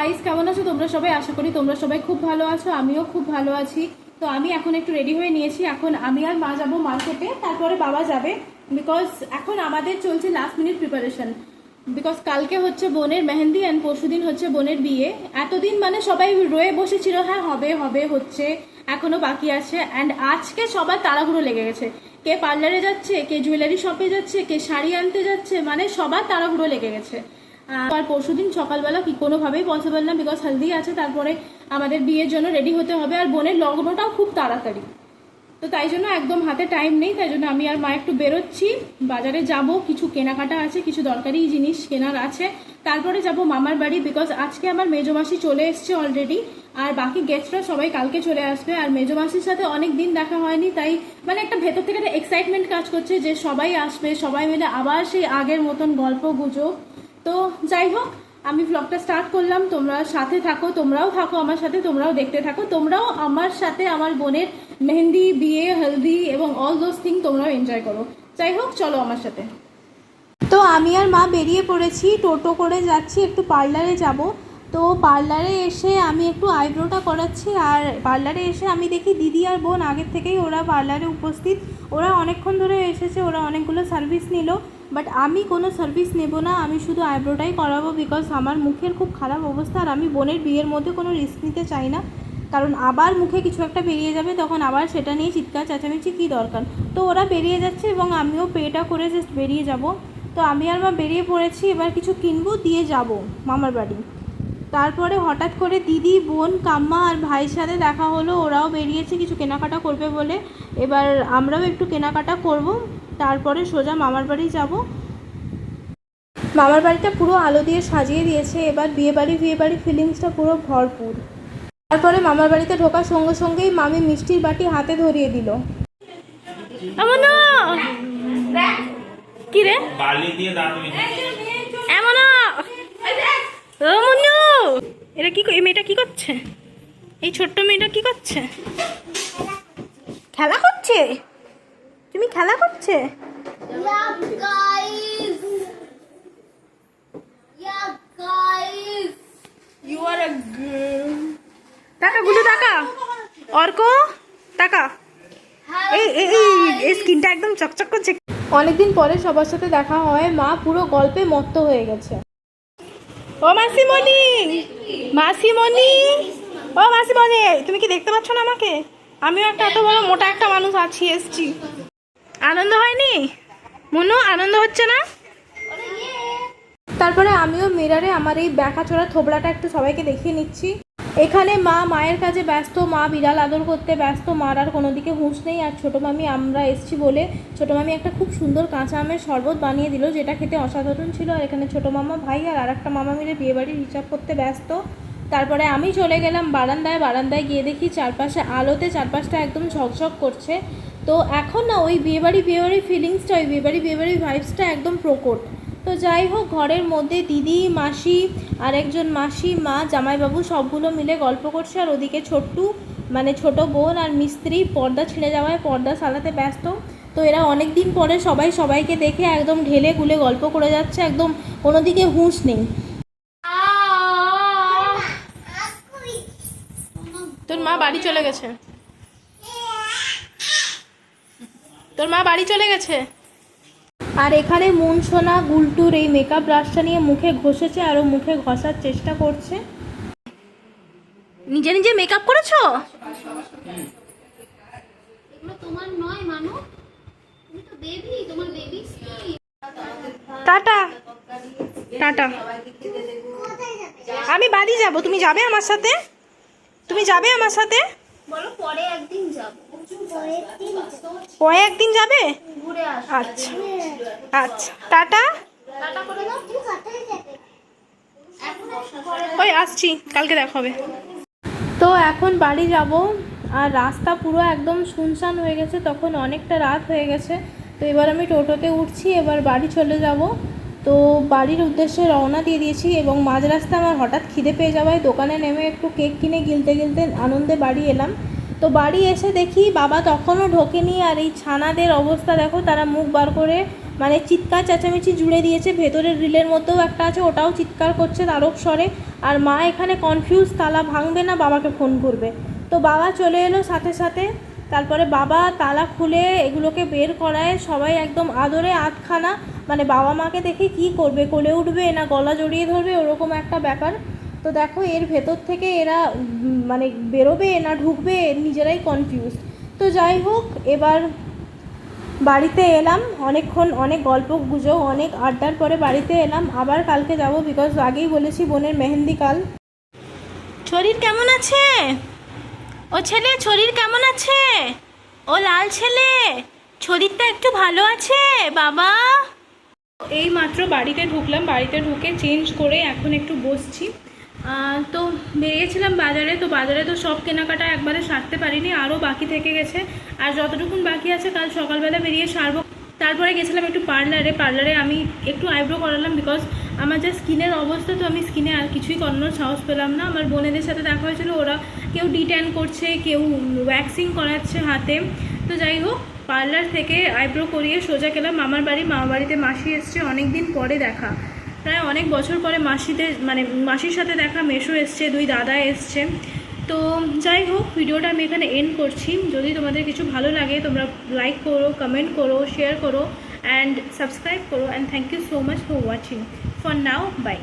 Guys, কেমন আছো তোমরা সবাই? আশা করি তোমরা সবাই খুব ভালো আছো, আমিও খুব ভালো আছি। তো আমি এখন একটু রেডি হয়ে নিয়েছি। এখন আমি আর মা যাবো মার্কেটে, তারপরে বাবা যাবে। বিকজ এখন আমাদের চলছে লাস্ট মিনিট প্রিপারেশন। বিকজ কালকে হচ্ছে বোনের মেহেন্দি অ্যান্ড পরশুদিন হচ্ছে বোনের বিয়ে। এতদিন মানে সবাই রয়ে বসেছিল, হ্যাঁ হবে হবে হচ্ছে, এখনো বাকি আছে। অ্যান্ড আজকে সবার তাড়াহুড়ো লেগে গেছে। কে পার্লারে যাচ্ছে, কে জুয়েলারি শপে যাচ্ছে, কে শাড়ি আনতে যাচ্ছে, মানে সবার তাড়াহুড়ো লেগে গেছে। আর পরশুদিন সকালবেলা কি কোনোভাবেই পসিবল না, বিকজ হলদি আছে, তারপরে আমাদের বিয়ের জন্য রেডি হতে হবে। আর বোনের লগ্নটাও খুব তাড়াতাড়ি, তো তাই জন্য একদম হাতে টাইম নেই। তাই জন্য আমি আর মা একটু বেরোচ্ছি, বাজারে যাব, কিছু কেনাকাটা আছে, কিছু দরকারি জিনিস কেনার আছে। তারপরে যাব মামার বাড়ি, বিকজ আজকে আমার মেজোমাসি চলে এসছে অলরেডি। আর বাকি গেস্টরা সবাই কালকে চলে আসবে। আর মেজোমাসির সাথে অনেক দিন দেখা হয়নি, তাই মানে একটা ভেতর থেকে একটা এক্সাইটমেন্ট কাজ করছে যে সবাই আসবে, সবাই মিলে আবার সেই আগের মতন গল্প গুজব। তো যাই হোক, আমি ব্লগটা স্টার্ট করলাম। তোমরা সাথে থাকো, তোমরাও থাকো আমার সাথে, তোমরাও দেখতে থাকো, তোমরাও আমার সাথে আমার বোনের মেহেন্দি, বিয়ে, হলদি এবং অল দোজ থিং তোমরাও এনজয় করো। যাই হোক, চলো আমার সাথে। তো আমি আর মা বেরিয়ে পড়েছি, টোটো করে যাচ্ছি, একটু পার্লারে যাব। তো পার্লারে এসে আমি একটু আইব্রোটা করাচ্ছি। আর পার্লারে এসে আমি দেখি দিদি আর বোন আগের থেকেই ওরা পার্লারে উপস্থিত। ওরা অনেকক্ষণ ধরে এসেছে, ওরা অনেকগুলো সার্ভিস নিল। বাট আমি কোনো সার্ভিস নেব না, আমি শুধু আইব্রোটাই করাবো। বিকজ আমার মুখের খুব খারাপ অবস্থা, আর আমি বোনের বিয়ের মধ্যে কোনো রিস্ক নিতে চাই না। কারণ আবার মুখে কিছু একটা বেরিয়ে যাবে, তখন আবার সেটা নিয়ে চিৎকার চেঁচামেচি কী দরকার। তো ওরা বেরিয়ে যাচ্ছে এবং আমিও পেটা করে জাস্ট বেরিয়ে যাব। তো আমি আর মা বেরিয়ে পড়েছি, এবার কিছু কিনবো, দিয়ে যাব মামার বাড়ি। তারপরে হঠাৎ করে দিদি, বোন, কাম্মা আর ভাইয়ের সাথে দেখা হলো। ওরাও বেরিয়েছে কিছু কেনাকাটা করবে বলে। এবার আমরাও একটু কেনাকাটা করব, তারপরে সোজা মামার বাড়ি যাব। মামার বাড়িটা পুরো আলো দিয়ে সাজিয়ে দিয়েছে, এবার বিয়েবাড়ি ফিলিংসটা পুরো ভরপুর। তারপরে মামার বাড়িতে ঢোকার সঙ্গে সঙ্গেই মামি মিষ্টির বাটি হাতে ধরিয়ে দিল। কি রে এমন এটা কি, এই মেয়েটা কি করছে? এই ছোট্ট মেয়েটা কি করছে? খেলা করছে? তুমি খেলা করছে? টাকা গুলো, টাকা অর্ক, টাকা। এই স্কিনটা একদম চকচক করছে। অনেকদিন পরে সবার সাথে দেখা হয়, মা পুরো গল্পে মত্ত হয়ে গেছে। ও মাসিমণি, মাসিমণি, ও মাসিমণি, তুমি কি দেখতে পাচ্ছ না আমাকে? আমিও একটা এত বড় মোটা একটা মানুষ আছি, এসছি। আনন্দ হয়নি মনু? আনন্দ হচ্ছে না? তারপরে আমিও মিরারে আমার এই ব্যাকাচোরা থোবড়াটা একটু সবাইকে দেখিয়ে নিচ্ছি। এখানে মা মায়ের কাজে ব্যস্ত, মা বিড়াল আদর করতে ব্যস্ত, মার আর কোনো দিকে হুঁশ নেই। আর ছোটো মামি, আমরা এসছি বলে ছোটো মামি একটা খুব সুন্দর কাঁচা আমের শরবত বানিয়ে দিল, যেটা খেতে অসাধারণ ছিল। আর এখানে ছোটো মামা, ভাই আর একটা মামা মিলে বিয়েবাড়ির হিসাব করতে ব্যস্ত। তারপরে আমি চলে গেলাম বারান্দায় গিয়ে দেখি চারপাশে আলোতে চারপাশটা একদম ঝকঝক করছে। তো এখন না ওই বিয়েবাড়ি ফিলিংসটা, ওই বিয়েবাড়ি ভাইবসটা একদম প্রকট। তো যাই হোক, ঘরের মধ্যে দিদি, মাসি, আরেকজন মাসি, মা, জামাইবাবু সবগুলো মিলে গল্প করছে। আর ওদিকে ছোট্টু মানে ছোট বোন আর মিস্ত্রি পর্দা ছিঁড়ে যাওয়ায় পর্দা সালাতে ব্যস্ত। তো এরা অনেক দিন পরে সবাই সবাইকে দেখে একদম ঢেলে গুলে গল্প করে যাচ্ছে, একদম কোনো দিকে হুঁশ নেই। তোর মা বাড়ি চলে গেছে, তোর মা বাড়ি চলে গেছে। আর এখানে মুন সোনা গুলটুর এই মেকআপ ব্রাশটা নিয়ে মুখে ঘষেছে, আরও মুখে ঘষার চেষ্টা করছে। নিজে নিজে মেকআপ করেছো? তোমার নয় মানু, তুমি তো বেবি, তোমার বেবি স্কিন। টাটা টাটা, আমি বাড়ি যাব, তুমি যাবে আমার সাথে? তুমি যাবে আমার সাথে? বলো পরে একদিন যাব। পরে একদিন যাবে? ঘুরে আসো। আচ্ছা আচ্ছা, টাটা। টাটা করে দাও। ওই আসছি, কালকে দেখা হবে। তো এখন বাড়ি যাব, আর রাস্তা পুরো একদম শুনশান হয়ে গেছে, তখন অনেকটা রাত হয়ে গেছে। তো এবার আমি টোটোতে উঠছি, এবার বাড়ি চলে যাব। তো বাড়ির উদ্দেশ্যে রওনা দিয়ে দিয়েছি, এবং মাঝ রাস্তায় আমার হঠাৎ খিদে পেয়ে যাওয়ায় দোকানে নেমে একটু কেক কিনে গিলতে আনন্দে বাড়ি এলাম। তো বাড়ি এসে দেখি বাবা তখনও ঢোকেনি। আর এই ছানাদের অবস্থা দেখো, তারা মুখ বার করে মানে চিৎকার চেঁচামেচি জুড়ে দিয়েছে। ভেতরের রিলের মধ্যেও একটা আছে, ওটাও চিৎকার করছে তারক স্বরে। আর মা এখানে কনফিউজ, তালা ভাঙবে না বাবাকে ফোন করবে। তো বাবা চলে এলো সাথে সাথে। তারপরে বাবা তালা খুলে এগুলোকে বের করায়, সবাই একদম আদরে আধখানা, মানে বাবা মাকে দেখে কি করবে, কোলে উঠবে না গলা জড়িয়ে ধরবে, ওরকম একটা ব্যাপার। তো দেখো এর ভেতর থেকে এরা মানে বেরোবে না ঢুকবে, নিজেরাই কনফিউজ। তো যাই হোক, এবার বাড়িতে এলাম, অনেকক্ষণ অনেক গল্প গুজব অনেক আড্ডার পরে বাড়িতে এলাম। আবার কালকে যাব, বিকজ আগেই বলেছি বোনের মেহেন্দি কাল। শরীর কেমন আছে ও ছেলে? শরীর কেমন আছে ও লাল ছেলে? শরীরটা একটু ভালো আছে বাবা? এই মাত্র বাড়িতে ঢুকলাম, বাড়িতে ঢুকে চেঞ্জ করে এখন একটু বসছি। তো বেরিয়েছিলাম বাজারে, তো বাজারে তো সব কেনাকাটা একবারে সারতে পারিনি, আরও বাকি থেকে গেছে। আর যতটুকুন বাকি আছে কাল সকালবেলা বেরিয়ে সারবো। তারপরে গেছিলাম একটু পার্লারে আমি একটু আইব্রো করালাম, বিকজ আমার যা স্কিনের অবস্থা, তো আমি স্কিনে আর কিছুই করানোর সাহস পেলাম না। আমার বোনেদের সাথে দেখা হয়েছিল, ওরা কেউ ডিট্যান করছে, কেউ ওয়্যাক্সিং করাচ্ছে হাতে। তো যাই হোক, পার্লার থেকে আইব্রো করিয়ে সোজা গেলাম মামার বাড়ি। মামার বাড়িতে মাসি এসছে, অনেক দিন পরে দেখা, প্রায় অনেক বছর পরে মাসির সাথে দেখা। মেশো এসছে, 2 দাদা এসছে। তো যাই হোক, ভিডিওটা আমি এখানে এন্ড করছি। যদি তোমাদের কিছু ভালো লাগে তোমরা লাইক করো, কমেন্ট করো, শেয়ার করো অ্যান্ড সাবস্ক্রাইব করো। And thank you so much for watching. For now, by.